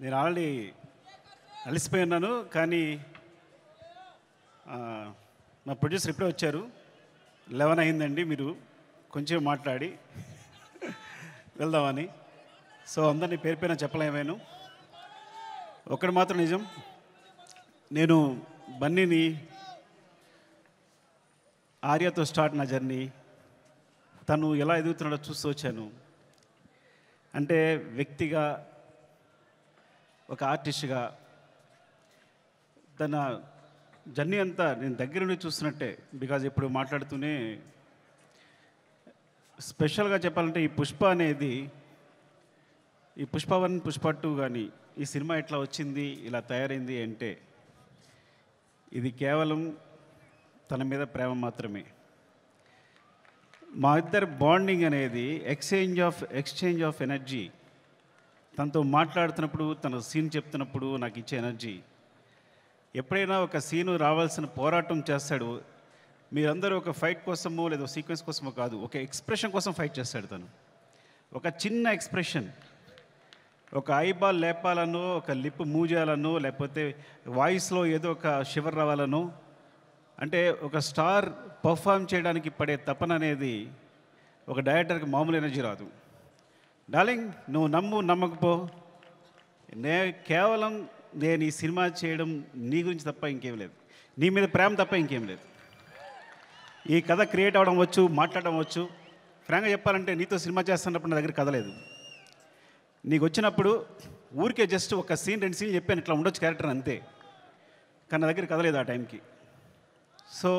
నేను ఆల్రెడీ అలసిపోయి ఉన్నాను. కానీ మా ప్రొడ్యూసర్ ఇప్పుడే వచ్చారు. 11 అయిందండి. మీరు కొంచెం మాట్లాడి వెళ్దామని. సో అందరినీ పేరు పైన చెప్పలేమేను. ఒకటి మాత్రం నిజం, నేను బన్నీని ఆర్యతో స్టార్ట్ నా జర్నీ. తను ఎలా ఎదుగుతున్నాడో చూస్తూ వచ్చాను. అంటే వ్యక్తిగా, ఒక ఆర్టిస్ట్గా తన జర్నీ అంతా నేను దగ్గర నుండి చూస్తున్నట్టే. బికాజ్ ఇప్పుడు మాట్లాడుతూనే స్పెషల్గా చెప్పాలంటే ఈ పుష్ప అనేది, ఈ పుష్ప 1 పుష్ప 2 కానీ ఈ సినిమా ఎట్లా వచ్చింది, ఇలా తయారైంది అంటే ఇది కేవలం తన మీద ప్రేమ మాత్రమే. మా ఇద్దరు బాండింగ్ అనేది ఎక్స్చేంజ్ ఆఫ్ ఎనర్జీ. తనతో మాట్లాడుతున్నప్పుడు, తన సీన్ చెప్తున్నప్పుడు నాకు ఇచ్చే ఎనర్జీ. ఎప్పుడైనా ఒక సీను రావాల్సిన పోరాటం చేస్తాడు. మీరందరూ ఒక ఫైట్ కోసమో లేదా సీక్వెన్స్ కోసమో కాదు, ఒక ఎక్స్ప్రెషన్ కోసం ఫైట్ చేస్తాడు తను. ఒక చిన్న ఎక్స్ప్రెషన్, ఒక ఐబాల్ లేపాలనో, ఒక లిప్ మూవ్ చేయాలనో, లేకపోతే వాయిస్లో ఏదో ఒక షివర్ రావాలనో, అంటే ఒక స్టార్ పర్ఫామ్ చేయడానికి పడే తపన అనేది ఒక డైరెక్టర్కి మామూలు ఎనర్జీ రాదు. డార్లింగ్, నువ్వు నమ్మకపో, కేవలం నేను ఈ సినిమా చేయడం నీ గురించి తప్ప ఇంకేం లేదు, నీ మీద ప్రేమ తప్ప ఇంకేం లేదు. ఈ కథ క్రియేట్ అవ్వడం వచ్చు, మాట్లాడడం వచ్చు. ఫ్రాంక్గా చెప్పాలంటే నీతో సినిమా చేస్తున్నప్పుడు నా దగ్గర కథ లేదు. నీకు వచ్చినప్పుడు ఊరికే జస్ట్ ఒక సీన్ 2 సీన్లు చెప్పాను, ఇట్లా ఉండొచ్చు క్యారెక్టర్ అంతే. కానీ నా దగ్గర కథ లేదు ఆ టైంకి. సో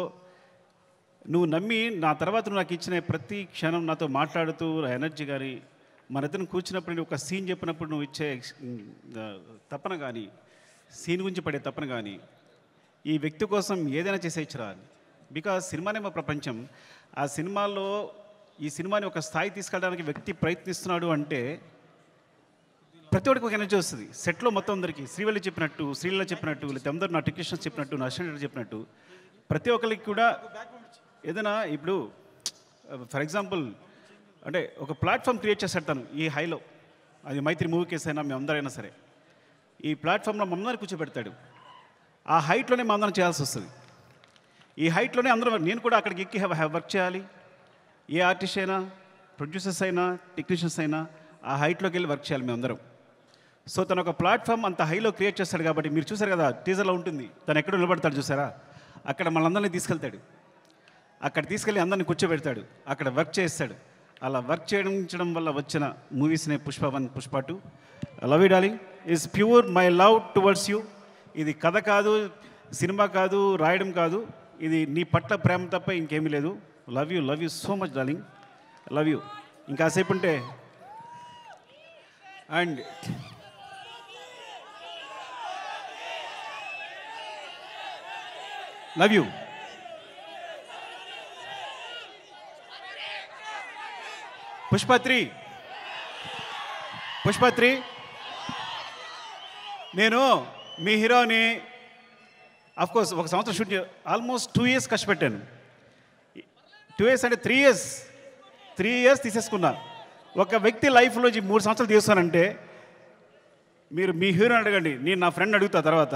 నువ్వు నమ్మి నా తర్వాత నువ్వు నాకు ఇచ్చిన ప్రతి క్షణం నాతో మాట్లాడుతూ ఎనర్జీ కానీ, మన ఇద్దరిని కూర్చున్నప్పుడు నేను ఒక సీన్ చెప్పినప్పుడు నువ్వు ఇచ్చే తపన కానీ, సీన్ గురించి పడే తపన కానీ, ఈ వ్యక్తి కోసం ఏదైనా చేసేయచ్చురా. బికాజ్ సినిమానే మా ప్రపంచం. ఆ సినిమాలో ఈ సినిమాని ఒక స్థాయి తీసుకెళ్ళడానికి వ్యక్తి ప్రయత్నిస్తున్నాడు అంటే ప్రతి ఒక్కరికి ఒక ఎనర్జీ వస్తుంది. సెట్లో మొత్తం అందరికీ శ్రీవల్లి చెప్పినట్టు, శ్రీలీల చెప్పినట్టు, లేకపోతే అందరూ నా టెక్నీషియన్స్ చెప్పినట్టు, నా అసిస్టెంట్ చెప్పినట్టు ప్రతి ఒక్కరికి కూడా ఏదైనా, ఇప్పుడు ఫర్ ఎగ్జాంపుల్ అంటే ఒక ప్లాట్ఫామ్ క్రియేట్ చేస్తాడు తను ఈ హైలో. అది మైత్రి మూవీ కేసు అయినా మేమందరైనా సరే ఈ ప్లాట్ఫామ్లో మమ్మల్ని కూర్చోబెడతాడు. ఆ హైట్లోనే మా అందరం చేయాల్సి వస్తుంది. ఈ హైట్లోనే అందరం, నేను కూడా అక్కడికి ఎక్కి వర్క్ చేయాలి. ఏ ఆర్టిస్ట్ అయినా, ప్రొడ్యూసర్స్ అయినా, టెక్నీషియన్స్ అయినా ఆ హైట్లోకి వెళ్ళి వర్క్ చేయాలి మేమందరం. సో తను ఒక ప్లాట్ఫామ్ అంత హైలో క్రియేట్ చేస్తాడు. కాబట్టి మీరు చూసారు కదా టీజర్లో ఉంటుంది, తను ఎక్కడ నిలబడతాడు చూసారా, అక్కడ మనందరినీ తీసుకెళ్తాడు. అక్కడ తీసుకెళ్ళి అందరినీ కూర్చోబెడతాడు, అక్కడ వర్క్ చేస్తాడు. అలా వర్క్ చేయడం వల్ల వచ్చిన మూవీస్నే Pushpa 1 Pushpa 2. Love you darling is pure my love towards you. ఇది కథ కాదు, సినిమా కాదు, రాయడం కాదు, ఇది నీ పట్ల ప్రేమ తప్ప ఇంకేమీ లేదు. Love you so much darling, love you. ఇంకాసేపు ఉంటే అండ్ లవ్ యూ. పుష్ప 3 నేను మీ హీరోని అఫ్కోర్స్ ఒక సంవత్సరం షూట్ ఆల్మోస్ట్ 2 years కష్టపెట్టాను. 2 years అంటే 3 years తీసేసుకున్నా. ఒక వ్యక్తి లైఫ్లో 3 సంవత్సరాలు తీస్తానంటే మీరు మీ హీరోని అడగండి. నేను నా ఫ్రెండ్ అడుగుతా తర్వాత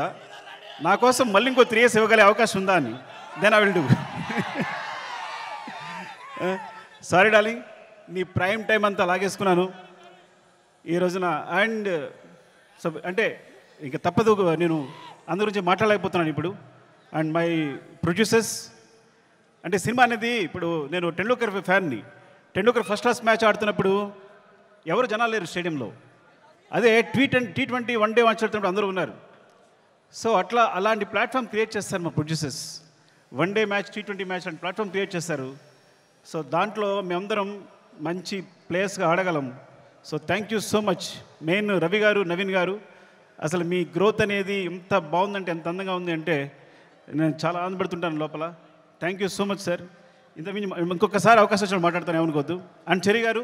నా కోసం మళ్ళీ ఇంకో 3 years ఇవ్వగలే అవకాశం ఉందా అని. Then I will do. Sorry darling, నీ ప్రైమ్ టైం అంతా లాగేసుకున్నాను ఈ రోజున. అండ్ సో అంటే ఇంకా తప్పదు, నేను అందరి గురించి మాట్లాడలేకపోతున్నాను ఇప్పుడు. అండ్ మై ప్రొడ్యూసర్స్, అంటే సినిమా అనేది ఇప్పుడు నేను టెండూల్కర్ ఫ్యాన్ని. టెండూల్కర్ ఫస్ట్ క్లాస్ మ్యాచ్ ఆడుతున్నప్పుడు ఎవరు జనాలు లేరు స్టేడియంలో. అదే T20 1 డే మ్యాచ్ ఆడుతున్నప్పుడు అందరూ ఉన్నారు. సో అలాంటి ప్లాట్ఫామ్ క్రియేట్ చేస్తారు మా producers. 1 day match, T20 match లాంటి ప్లాట్ఫామ్ క్రియేట్ చేస్తారు. సో దాంట్లో మేమందరం మంచి ప్లేయర్స్గా ఆడగలం. So thank you so much. Main Ravi garu, Naveen గారు, అసలు మీ గ్రోత్ అనేది ఎంత బాగుందంటే, ఎంత అందంగా ఉంది అంటే నేను చాలా ఆనందపడుతుంటాను లోపల. Thank you so much sir. ఇంకొకసారి అవకాశం వచ్చినప్పుడు మాట్లాడతాను, ఏమనుకోవద్దు. అండ్ చెర్రీ గారు,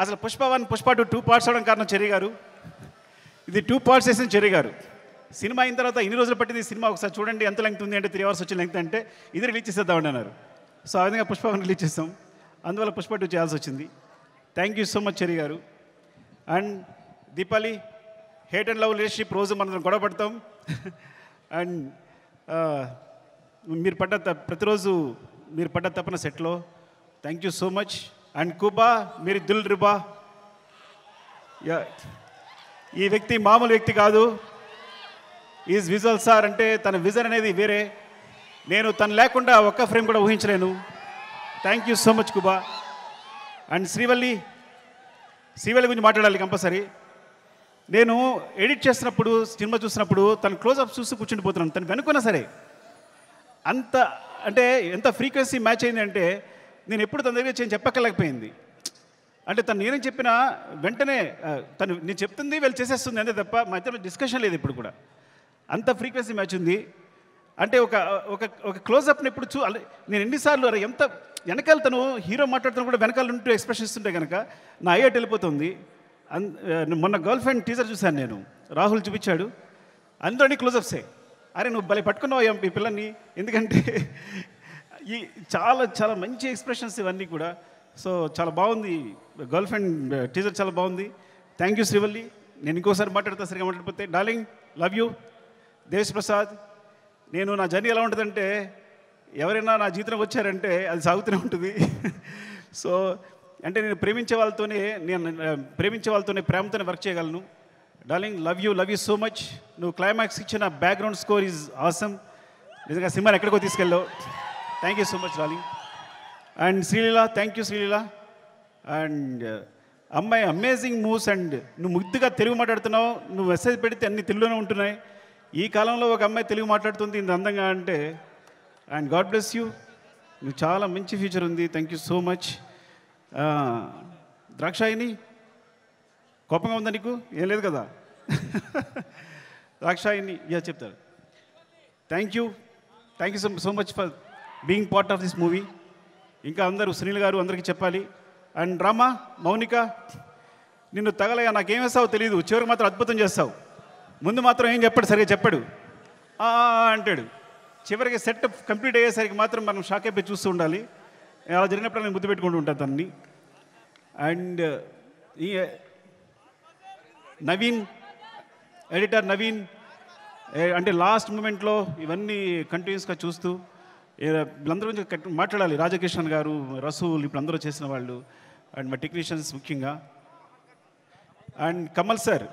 అసలు పుష్ప 1 పుష్ప 2 పార్ట్స్ అవడం కారణం చెర్రీ గారు. ఇది 2 పార్ట్స్ వేసిన చెర్రీ గారు. సినిమా అయిన తర్వాత ఇన్ని రోజులు పట్టింది సినిమా, ఒకసారి చూడండి ఎంత లెంగ్త్ ఉంది అంటే 3 hours వచ్చిన లెంగ్త్ అంటే ఇది రిలీజ్ చేసేద్దామని అన్నారు. సో ఆ విధంగా పుష్ప 1 రిలీజ్ చేస్తాం. అందువల్ల పుష్ప 2 చేయాల్సి వచ్చింది. Thank you so much Cherry garu. And Deepali, hate and love relationship రోజు మనం గొడవ పడతాం. అండ్ మీరు ప్రతిరోజు మీరు పడ్డ తప్పన సెట్లో. Thank you so much. And కుబా, మీరు దిల్ రిబా. ఈ వ్యక్తి మామూలు వ్యక్తి కాదు. Is visual sir. అంటే తన విజన్ అనేది వేరే. నేను తను లేకుండా ఒక్క ఫ్రేమ్ కూడా ఊహించలేను. Thank you so much Kuba. And Srivalli గురించి మాట్లాడాలి కంపల్సరీ. నేను ఎడిట్ చేస్తున్నప్పుడు, సినిమా చూసినప్పుడు తను క్లోజ్అప్ చూసి కూర్చుండిపోతున్నాను. తను వెనుకున్నా సరే అంత అంటే ఎంత ఫ్రీక్వెన్సీ మ్యాచ్ అయింది అంటే నేను ఎప్పుడు తన దగ్గర చెప్పక్కర్లేకపోయింది. అంటే తను నేనేం చెప్పినా వెంటనే తను నేను చెప్తుంది వీళ్ళు చేసేస్తుంది అంతే తప్ప మధ్యలో డిస్కషన్ లేదు ఇప్పుడు కూడా. అంత ఫ్రీక్వెన్సీ మ్యాచ్ ఉంది. అంటే ఒక ఒక ఒక క్లోజ్అప్ని ఎప్పుడు నేను ఎన్నిసార్లు ఎంత వెనకాల తను హీరో మాట్లాడుతున్నా కూడా వెనకాల ఉంటూ ఎక్స్ప్రెషన్ ఇస్తుంటే కనుక నా అయ్యేట్ వెళ్ళిపోతుంది. మొన్న గర్ల్ ఫ్రెండ్ టీజర్ చూశాను నేను, రాహుల్ చూపించాడు, అందులోని క్లోజప్సే. అరే నువ్వు భలే పట్టుకున్నావు ఈ పిల్లల్ని, ఎందుకంటే ఈ చాలా చాలా మంచి ఎక్స్ప్రెషన్స్ ఇవన్నీ కూడా. సో చాలా బాగుంది గర్ల్ ఫ్రెండ్ టీజర్, చాలా బాగుంది. Thank you Srivalli. నేను ఇంకోసారి మాట్లాడతా సరిగా మాట్లాడిపోతే. Darling, love you. Desh Prasad, నేను నా జర్నీ ఎలా ఉంటుందంటే ఎవరైనా నా జీవితంలోకి వచ్చారంటే అది సాగుతూనే ఉంటుంది. సో అంటే నేను ప్రేమించే వాళ్ళతోనే ప్రేమతోనే వర్క్ చేయగలను. Darling, love you so much. నువ్వు క్లైమాక్స్ ఇచ్చిన బ్యాక్గ్రౌండ్ స్కోర్ ఈజ్ ఆసమ్. నిజంగా సినిమాని ఎక్కడికో తీసుకెళ్ళావు. Thank you so much darling. And Sreeleela, thank you Sreeleela. And అమ్మాయి అమేజింగ్ మూవ్స్. అండ్ నువ్వు ముద్దుగా తెలుగు మాట్లాడుతున్నావు. నువ్వు మెసేజ్ పెడితే అన్ని తెలుగులోనే ఉంటున్నాయి. ఈ కాలంలో ఒక అమ్మాయి తెలుగు మాట్లాడుతుంది ఇంత అందంగా అంటే, అండ్ గాడ్ బ్లెస్ యూ. నువ్వు చాలా మంచి ఫ్యూచర్ ఉంది. Thank you so much. Drakshayini, కోపంగా ఉందా నీకు? ఏం లేదు కదా. ద్రాక్షాయిని చెప్తారు. Thank you so much for being part of this movie. ఇంకా అందరూ సునీల్ గారు అందరికీ చెప్పాలి. అండ్ రామా, మౌనిక, నిన్ను తగలగా నాకేం వేస్తావో తెలియదు, చివరికి మాత్రం అద్భుతం చేస్తావు. ముందు మాత్రం ఏం చెప్పాడు, సరిగా చెప్పాడు అంటాడు. చివరికి సెట్ కంప్లీట్ అయ్యేసరికి మాత్రం మనం షాక్ అయిపోయి చూస్తూ ఉండాలి. అలా జరిగినప్పుడు నేను ముద్దు పెట్టుకుంటూ ఉంటాను తనని. అండ్ ఈ నవీన్, ఎడిటర్ నవీన్, అంటే లాస్ట్ మూమెంట్లో ఇవన్నీ కంటిన్యూస్గా చూస్తూ వీళ్ళందరూ గురించి మాట్లాడాలి. రాజకిషన్ గారు, రసూల్, ఇప్పుడు అందరూ చేసిన వాళ్ళు, అండ్ మా టెక్నీషియన్స్ ముఖ్యంగా. And Kamal sir,